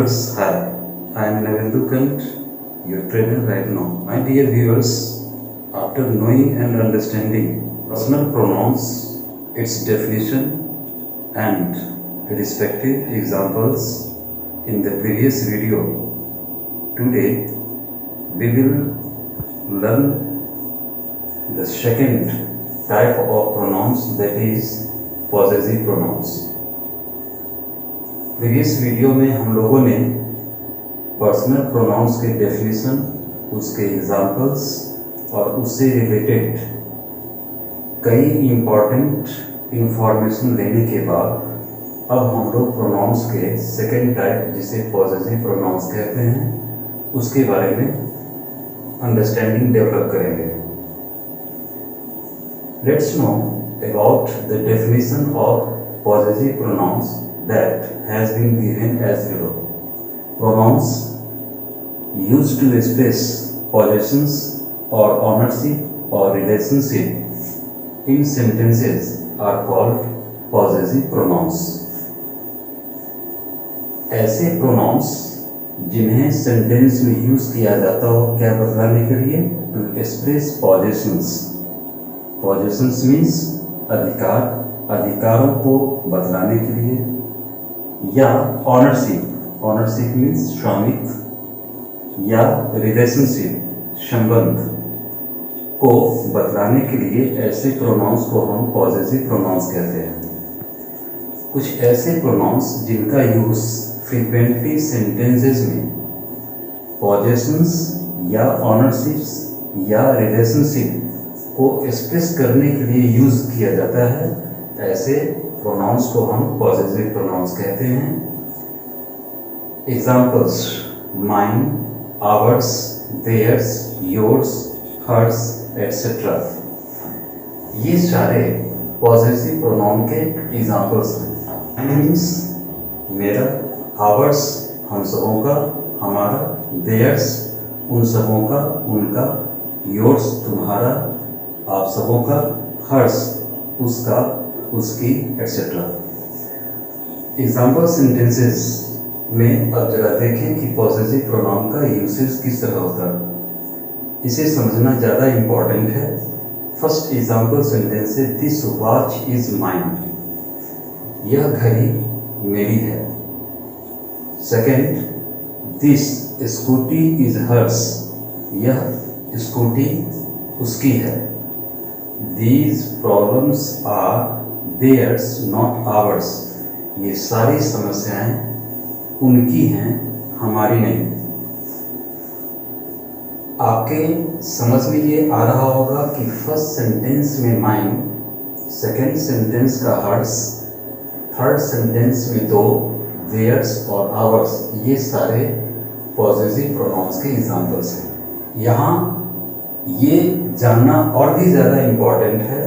viewers, hi. I am Navendu Kant, your trainer right now. My dear viewers, after knowing and understanding personal pronouns, its definition and respective examples in the previous video, today we will learn the second type of pronouns, that is possessive pronouns. Previous video में हम लोगों ने personal pronouns के definition, उसके examples और उससे related कई important information लेने के बाद अब हम लोग प्रोनाउंस के सेकेंड टाइप, जिसे पॉसेसिव प्रोनाउंस कहते हैं, उसके बारे में अंडरस्टैंडिंग डेवलप करेंगे. Let's know about the definition of possessive pronouns that has been given as below. Pronouns used to express possessions or ownership or relationship in sentences are called possessive pronouns. ऐसे pronouns जिन्हें sentence में use किया जाता हो क्या बतलाने के लिए? To express possessions. Possessions means अधिकार, अधिकारों को बतलाने के लिए, या ऑनरशिप, ऑनरशिप मीन्स स्वामित्व, या रिलेशनशिप, संबंध को बतलाने के लिए ऐसे प्रोनाउंस को हम पॉसेसिव प्रोनाउंस कहते हैं. कुछ ऐसे प्रोनाउंस जिनका यूज फ्रीक्वेंटली सेंटेंसेस में पॉजेशंस या ऑनरशिप्स या रिलेशनशिप को एक्सप्रेस करने के लिए यूज किया जाता है, ऐसे प्रोनाउंस को हम पॉसेसिव प्रोनाउंस कहते हैं. Examples: mine, ours, theirs, yours, hers, etcetera. ये सारे पॉसेसिव प्रोनाउन के एग्जाम्पल्स हैं. माइन मीन्स मेरा, आवर्स हम सबों का, हमारा, देयर्स उन सबों का, उनका, योर्स तुम्हारा, आप सबों का, हर्स उसका, उसकी, एटसेट्रा. एग्जाम्पल सेंटेंसेस में अब जरा देखें कि पॉसेसिव प्रोनाउन का यूसेज किस तरह होता है. इसे समझना ज़्यादा इम्पॉर्टेंट है. फर्स्ट एग्जाम्पल सेंटेंस है, दिस वॉच इज माइन. यह घड़ी मेरी है. Second, this scooty is hers. यह स्कूटी उसकी है. These problems are theirs, not ours. ये सारी समस्याएं उनकी हैं, हमारी नहीं. आपके समझ में ये आ रहा होगा कि फर्स्ट सेंटेंस में माइन, सेकेंड सेंटेंस का हर्स, थर्ड सेंटेंस में दो, theirs और ours, ये सारे पॉसेसिव प्रोनाउंस के एग्जाम्पल्स हैं. यहाँ ये जानना और भी ज़्यादा इम्पॉर्टेंट है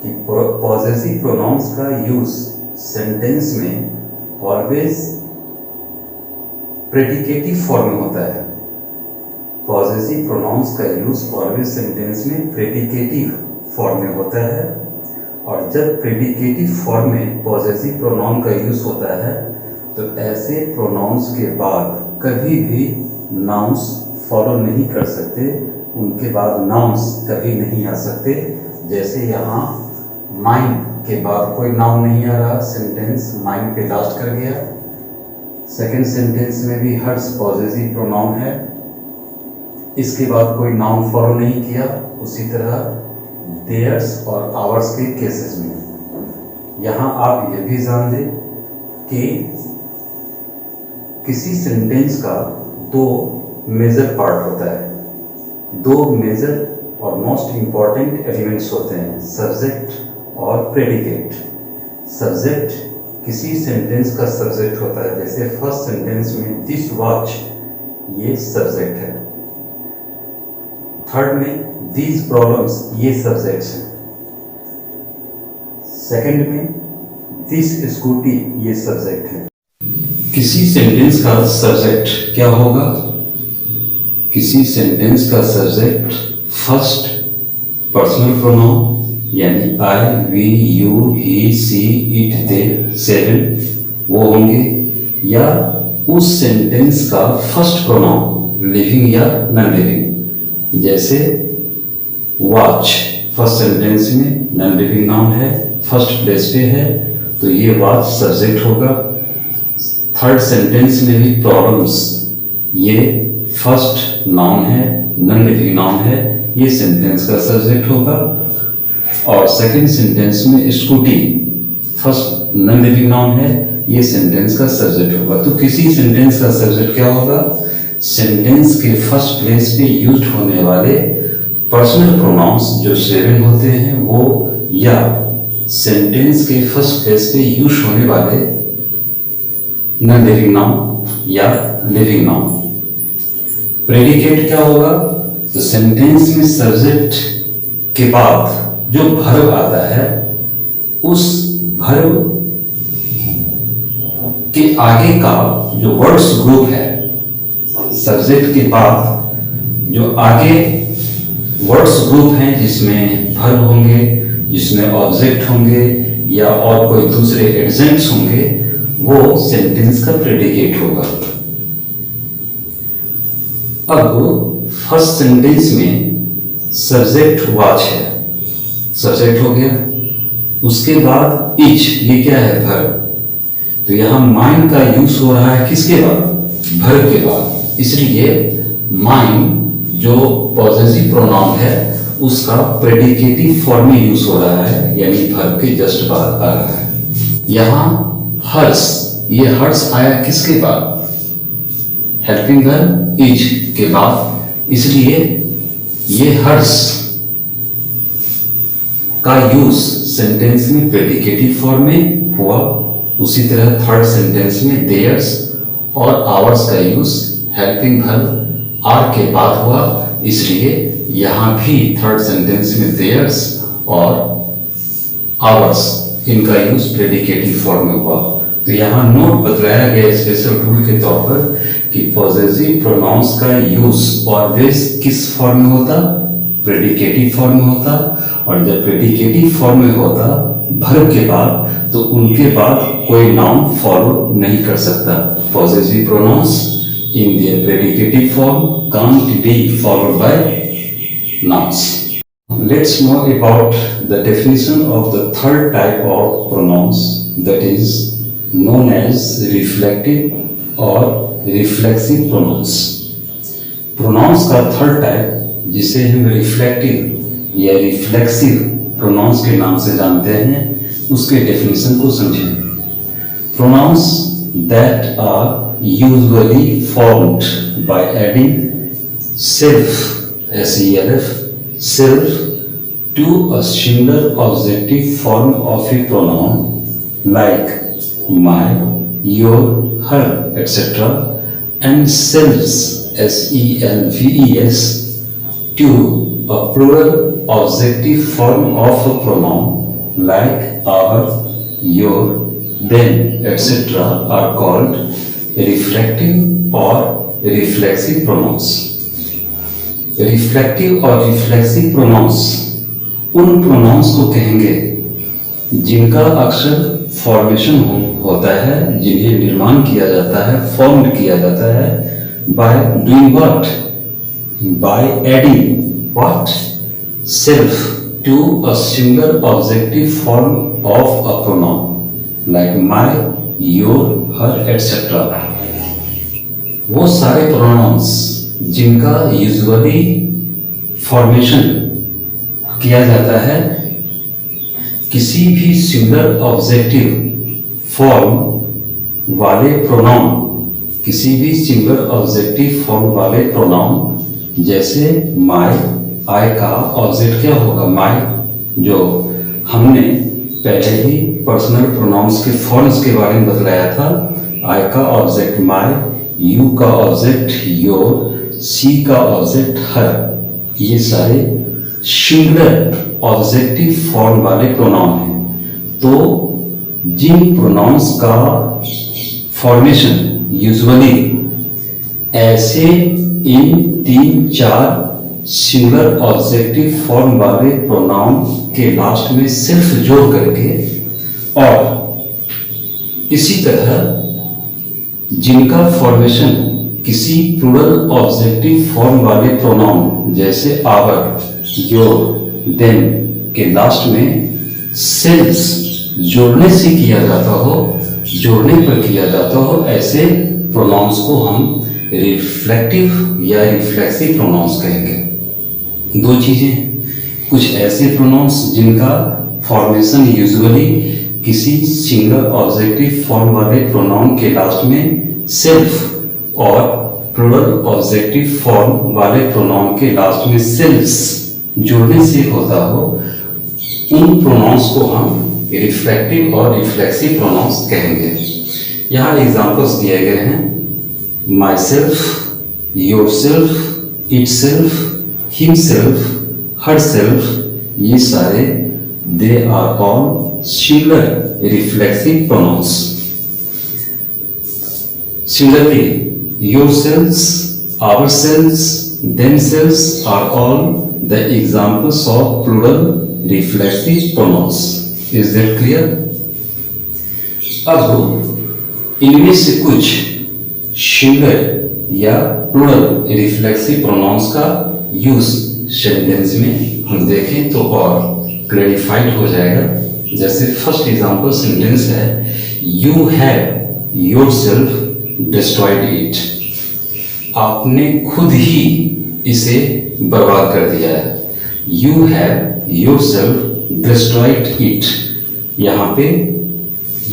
कि पॉसेसिव प्रोनाउंस का यूज़ सेंटेंस में ऑलवेज प्रेडिकेटिव फॉर्म में होता है. पॉसेसिव प्रोनाउंस का यूज़ ऑलवेज सेंटेंस में प्रेडिकेटिव फॉर्म में होता है, और जब प्रेडिकेटिव फॉर्म में पॉसेसिव प्रोनाउन का यूज़ होता है तो ऐसे प्रोनाउंस के बाद कभी भी नाउन्स फॉलो नहीं कर सकते, उनके बाद नाउन्स कभी नहीं आ सकते. जैसे यहाँ माइन के बाद कोई नाउन नहीं आ रहा, सेंटेंस माइन पे लास्ट कर गया. सेकेंड सेंटेंस में भी हर्स पॉसेसिव प्रोनाउन है, इसके बाद कोई नाउन फॉलो नहीं किया. उसी तरह देयर्स और आवर्स के केसेस में. यहाँ आप ये भी जान लें कि किसी सेंटेंस का दो मेजर पार्ट होता है. दो मेजर और मोस्ट इम्पॉर्टेंट एलिमेंट्स होते हैं, सब्जेक्ट और प्रेडिकेट. सब्जेक्ट किसी सेंटेंस का सब्जेक्ट होता है. जैसे फर्स्ट सेंटेंस में दिस वॉच, ये सब्जेक्ट है. थर्ड में दीज प्रॉब्लम्स, ये सब्जेक्ट्स हैं. सेकंड में दिस स्कूटी, ये सब्जेक्ट है. किसी सेंटेंस का सब्जेक्ट क्या होगा? किसी सेंटेंस का सब्जेक्ट फर्स्ट पर्सनल प्रोनाउन यानी I, we, you, he, she, it, they, seven वो होंगे, या उस सेंटेंस का फर्स्ट प्रोनाउन लिविंग या नॉन लिविंग। जैसे वॉच फर्स्ट सेंटेंस में नॉन लिविंग नाउन है, फर्स्ट प्लेस पे है, तो ये वॉच सब्जेक्ट होगा। थर्ड सेंटेंस में भी प्रॉब्लम्स, ये फर्स्ट नाउन है, नॉन लिविंग नाउन है, ये सेंटेंस का सब्जेक्ट होगा। और सेकंड सेंटेंस में scooty first non living noun है, ये सेंटेंस का सब्जेक्ट होगा। तो किसी सेंटेंस का सब्जेक्ट क्या होगा? सेंटेंस के फर्स्ट प्लेस पे यूज होने वाले पर्सनल प्रोनाउंस जो 7 होते हैं वो, या सेंटेंस के फर्स्ट प्लेस पे यूज होने वाले नॉन लिविंग नाउन या लिविंग नाउन। प्रेडिकेट क्या होगा? तो सेंटेंस में सब्जेक्ट के बाद जो वर्ब आता है, उस वर्ब के आगे का जो वर्ड्स ग्रुप है, सब्जेक्ट के बाद जो आगे वर्ड्स ग्रुप हैं जिसमें वर्ब होंगे, जिसमें ऑब्जेक्ट होंगे या और कोई दूसरे एडजेंट्स होंगे, वो सेंटेंस का प्रेडिकेट होगा। अब फर्स्ट सेंटेंस में सब्जेक्ट वॉच है, सब्जेक्ट हो गया। उसके बाद इच, ये क्या है? वर्ब। तो यहां माइंड का यूज हो रहा है किसके बाद? वर्ब के बाद। इसलिए माइंड जो पॉजेसिव प्रोनाउन है उसका प्रेडिकेटिव फॉर्म में यूज हो रहा है, यानी वर्ब के जस्ट बाद आ रहा है। यहां हर्ष, ये हर्ष आया किसके बाद? हेल्पिंग वर्ब इज के बाद, इसलिए ये हर्ष का यूज सेंटेंस में प्रेडिकेटिव फॉर्म में हुआ। उसी तरह थर्ड सेंटेंस में देयर्स और आवर्स का यूज हेल्पिंग वर्ब आर के बाद हुआ, इसलिए यहां भी थर्ड सेंटेंस में देयर्स और आवर्स इनका यूज प्रेडिकेटिव फॉर्म में हुआ। तो यहां नोट बतलाया गया स्पेशल रूल के तौर पर कि पॉजेसिव प्रोनाउंस का यूज ऑलवेज किस फॉर्म में होता? प्रेडिकेटिव फॉर्म में होता। और जब प्रेडिकेटिव फॉर्म में होता वर्ब के बाद, तो उनके बाद कोई नाउन फॉलो नहीं कर सकता। Possessive pronouns in their predicative form can't be followed by nouns. Let's know about the definition of the third type of pronouns, that is known as reflective or reflexive pronouns. Pronouns का third type जिसे हम reflective या reflexive pronouns के नाम से जानते हैं, उसके डेफिनेशन को समझें। Pronouns that are usually formed by adding self, SELF, self to a singular objective form of a pronoun like my, your, her, etc. and selves, SELVES, to a plural objective form of a pronoun like our, your, them, etc. are called reflective or reflexive pronouns. Reflective और reflexive pronouns उन pronounce को कहेंगे जिनका अक्सर formation होता है, जिन्हें निर्माण किया जाता है, फॉर्म्ड किया जाता है by doing what? By adding what? Self to a single objective form of a pronoun like my, your, her, etcetera. वो सारे प्रोनाउंस जिनका यूजुअली फॉर्मेशन किया जाता है किसी भी सिंगल ऑब्जेक्टिव फॉर्म वाले प्रोनाउन, किसी भी सिंगल ऑब्जेक्टिव फॉर्म वाले प्रोनाउन, जैसे माय, आई का ऑब्जेक्ट क्या होगा? माय, जो हमने पहले ही पर्सनल प्रोनाउंस के फॉर्म्स के बारे में बतलाया था। आई का ऑब्जेक्ट माय, यू का ऑब्जेक्ट योर, सी का ऑब्जेक्ट हर, ये सारे सिंगुलर ऑब्जेक्टिव फॉर्म वाले प्रोनाउन हैं। तो जिन प्रोनाउंस का फॉर्मेशन यूजुअली ऐसे इन 3-4 सिंगुलर ऑब्जेक्टिव फॉर्म वाले प्रोनाउन के लास्ट में सिर्फ जोड़ करके और इसी तरह जिनका फॉर्मेशन किसी प्लूरल ऑब्जेक्टिव फॉर्म वाले प्रोनाउन जैसे आवर, योर, देम के लास्ट में सेल्स जोड़ने से किया जाता हो, जोड़ने पर किया जाता हो, ऐसे प्रोनाउंस को हम रिफ्लेक्टिव या रिफ्लेक्सिव प्रोनाउंस कहेंगे। दो चीजें, कुछ ऐसे प्रोनाउंस जिनका फॉर्मेशन यूजुअली किसी सिंगल ऑब्जेक्टिव फॉर्म वाले प्रोनाउन के लास्ट में सेल्फ और प्लूरल ऑब्जेक्टिव फॉर्म वाले प्रोनाउन के लास्ट में सेल्स जोड़ने से होता हो, उन प्रोनाउंस को हम रिफ्लेक्टिव और रिफ्लेक्सिव प्रोनाउंस कहेंगे। यहाँ एग्जांपल्स दिए गए हैं, myself, yourself, itself, himself, herself, ये सारे they are all singular reflexive pronouns. Similarly yourselves, ourselves, themselves are all the examples of plural reflexive pronouns. Is that clear? अब इनमें से कुछ singular या plural reflexive pronouns का use sentence में हम देखें तो और क्लैरिफाइड हो जाएगा। जैसे फर्स्ट एग्जांपल सेंटेंस है, you have yourself destroyed it, आपने खुद ही इसे बर्बाद कर दिया है। You have yourself destroyed it, यहाँ पे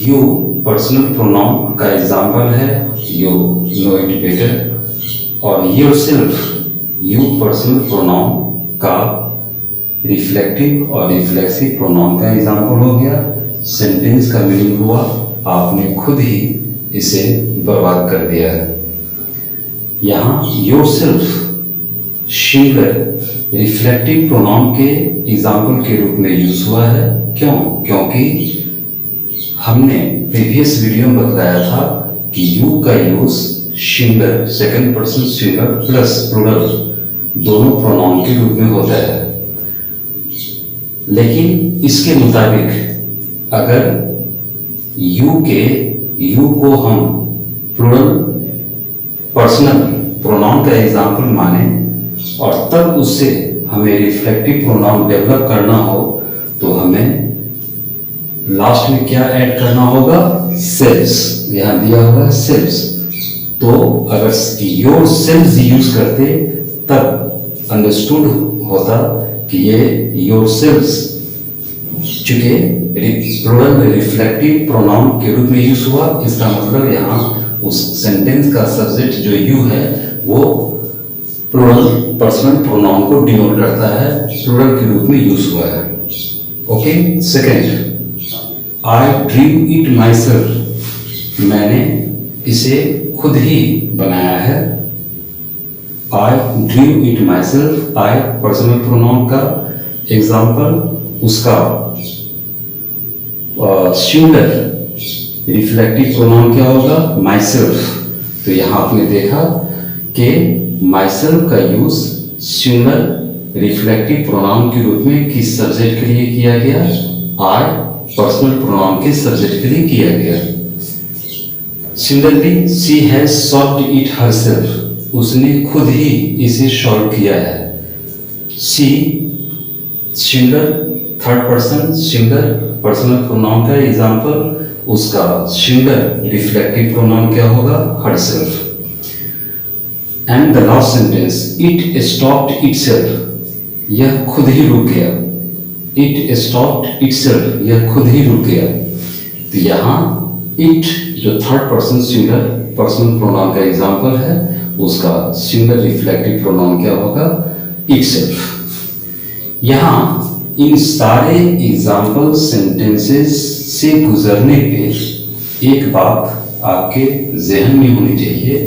यू पर्सनल प्रोनाउन का एग्जाम्पल है, यू नो इट बेटर, और योरसेल्फ यू पर्सनल प्रोनाउन का रिफ्लेक्टिव और रिफ्लेक्सिव प्रोनाउन का एग्जाम्पल हो गया। सेंटेंस का मीनिंग हुआ आपने खुद ही इसे बर्बाद कर दिया है। यहाँ योरसेल्फ सिंगुलर रिफ्लेक्टिव प्रोनाउन के एग्जाम्पल के रूप में यूज हुआ है। क्यों? क्योंकि हमने प्रीवियस वीडियो में बताया था कि यू का use singular, second person singular plus plural दोनों प्रोनाउन के रूप में होता है। लेकिन इसके मुताबिक अगर यू को हम प्लूरल पर्सनल प्रोनाउन का एग्जाम्पल माने और तब उससे हमें रिफ्लेक्टिव प्रोनाउन डेवलप करना हो तो हमें लास्ट में क्या ऐड करना होगा? सेल्स। यहां दिया हुआ है सेल्स। तो अगर योर सेल्स यूज करते तब अंडरस्टूड होता कि ये योर सेल्स चूंकि प्लूरल रिफ्लेक्टिव प्रोनाउन के रूप में यूज हुआ, इसका मतलब यहाँ उस सेंटेंस का सब्जेक्ट जो यू है वो प्लूरल पर्सनल प्रोनाउन को डिनोट करता है, प्लूरल के रूप में यूज हुआ है। Okay. Second, I dream it my self, मैंने इसे खुद ही बनाया है। आई dream it my self, I personal pronoun का एग्जाम्पल, उसका सिंगुलर रिफ्लेक्टिव प्रोनाउन क्या होगा? My self. तो यहाँ आपने देखा कि माई सेल्फ का यूज सिंगुलर रिफ्लेक्टिव प्रोनाउन के रूप में किस सब्जेक्ट के लिए किया गया? आई पर्सनल प्रोनाउन के सब्जेक्ट के लिए किया गया। Similarly she has solved it herself, उसने खुद ही इसे सॉल्व किया है। She singular third person singular personal pronoun का एग्जाम्पल, उसका सिंगुलर रिफ्लेक्टिव प्रोनाउन क्या होगा? Herself. And the last sentence, it stopped itself, यह खुद ही रुक गया। इट स्टॉप्ड इटसेल्फ, यह खुद ही रुक गया। तो यहाँ इट जो third person singular personal pronoun का एग्जाम्पल है, उसका सिंगुलर रिफ्लेक्टिव प्रोनाउन क्या होगा? इटसेल्फ। यहाँ इन सारे एग्जाम्पल सेंटेंसेस से गुजरने पे एक बात आपके जहन में होनी चाहिए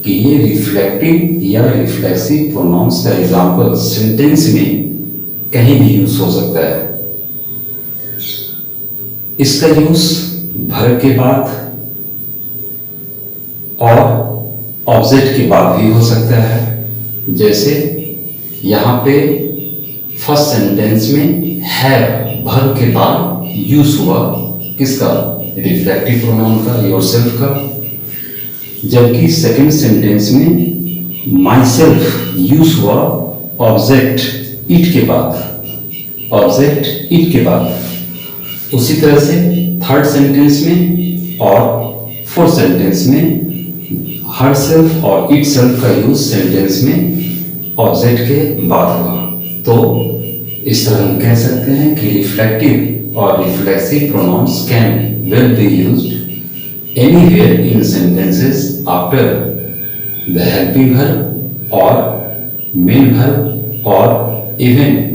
कि ये रिफ्लेक्टिव या रिफ्लेक्सिव प्रोनाउंस का एग्जाम्पल सेंटेंस में कहीं भी यूज हो सकता है। इसका यूज भर के बाद और ऑब्जेक्ट के बाद भी हो सकता है। जैसे यहाँ पे फर्स्ट सेंटेंस में हैव भर के बाद यूज हुआ किसका? रिफ्लेक्टिव प्रोनाउन का, योरसेल्फ का। जबकि सेकंड सेंटेंस में माई सेल्फ यूज हुआ ऑब्जेक्ट इट के बाद, ऑब्जेक्ट इट के बाद। उसी तरह से थर्ड सेंटेंस में और फोर्थ सेंटेंस में हर सेल्फ और इट सेल्फ का यूज सेंटेंस में ऑब्जेक्ट के बाद हुआ। तो इस तरह हम कह सकते हैं कि रिफ्लेक्टिव और reflexive pronouns can will be used anywhere in sentences after the helping verb और मेन वर्ब और even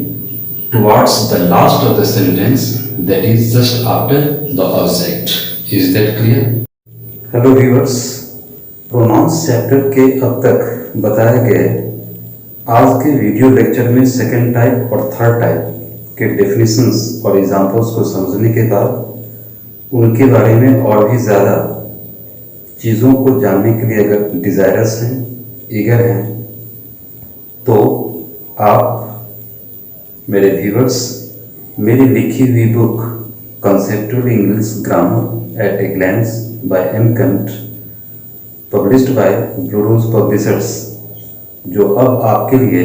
towards the last of the sentence, that is just after the object. Is that clear? Hello viewers, pronouns chapter के अब तक बताए गए आज के video lecture में सेकेंड टाइप और थर्ड टाइप के डेफिनेशंस और एग्जांपल्स को समझने के बाद उनके बारे में और भी ज़्यादा चीज़ों को जानने के लिए अगर डिज़ायरस हैं, ईगर हैं, तो आप मेरे व्यूवर्स मेरी लिखी हुई book conceptual English grammar at a glance by M कंट published by Blue Rose Publishers, जो अब आपके लिए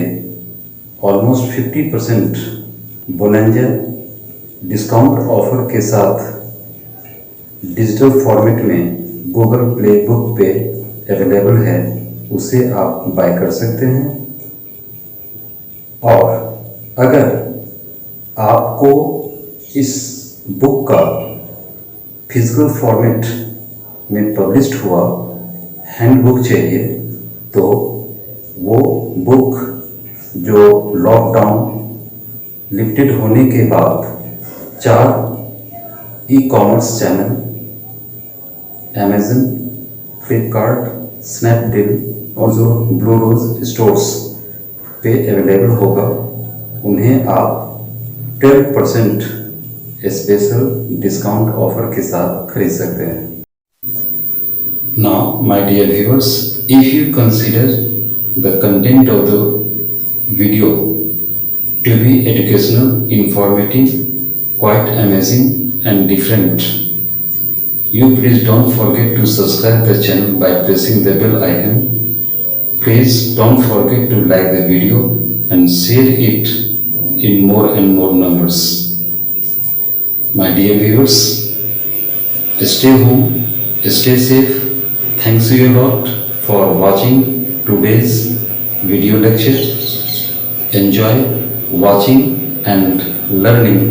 ऑलमोस्ट 50% बोनेंजा डिस्काउंट ऑफर के साथ डिजिटल फॉर्मेट में गूगल प्ले बुक पे अवेलेबल है, उसे आप बाय कर सकते हैं। और अगर आपको इस बुक का फिजिकल फॉर्मेट में पब्लिश्ड हुआ हैंड बुक चाहिए, तो वो बुक जो लॉकडाउन लिफ्टेड होने के बाद 4 e-commerce channel Amazon, Flipkart, Snapdeal और जो ब्लू रोज स्टोर्स पे अवेलेबल होगा, उन्हें आप 12% स्पेशल डिस्काउंट ऑफर के साथ खरीद सकते हैं। Now, my dear viewers, if you consider the content of the video to be educational, informative, quite amazing and different, you please don't forget to subscribe the channel by pressing the bell icon. Please don't forget to like the video and share it in more and more numbers. My dear viewers, stay home, stay safe. Thanks you a lot for watching today's video lecture. Enjoy watching and learning.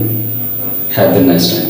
Have a nice time.